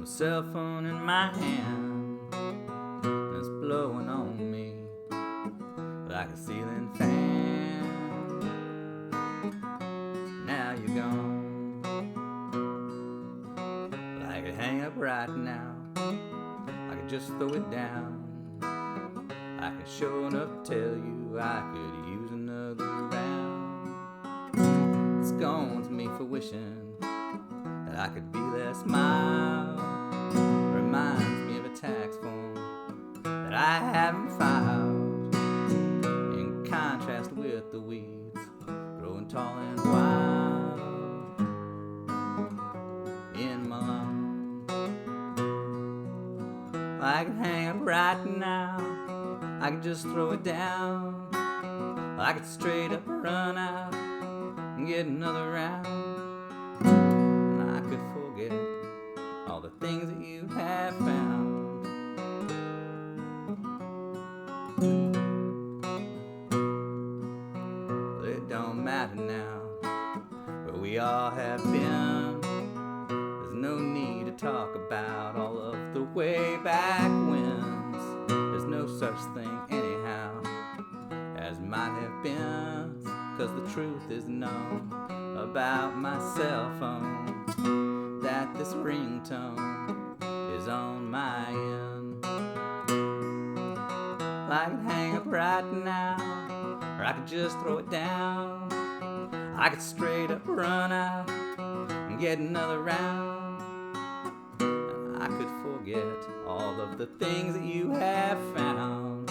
my cell phone in my hand, and it's blowing on me like a ceiling fan. Now you're gone. Well, I could hang up right now, I could just throw it down. I could sure enough tell you I could use another round. It's gone to me for wishing that I could be less mild. Reminds me of a tax form that I haven't filed, in contrast with the weeds growing tall and wild in my lawn. I could hang up right now, I could just throw it down, I could straight up run out and get another round. And I could forget all the things that you have found. Well, it don't matter now where we all have been. There's no need to talk about all of the way back wins. There's no such thing anyhow as might have been, 'cause the truth is known about my cell phone, that this ringtone is on my end. I could hang up right now, or I could just throw it down. I could straight up run out and get another round. And I could forget all of the things that you have found.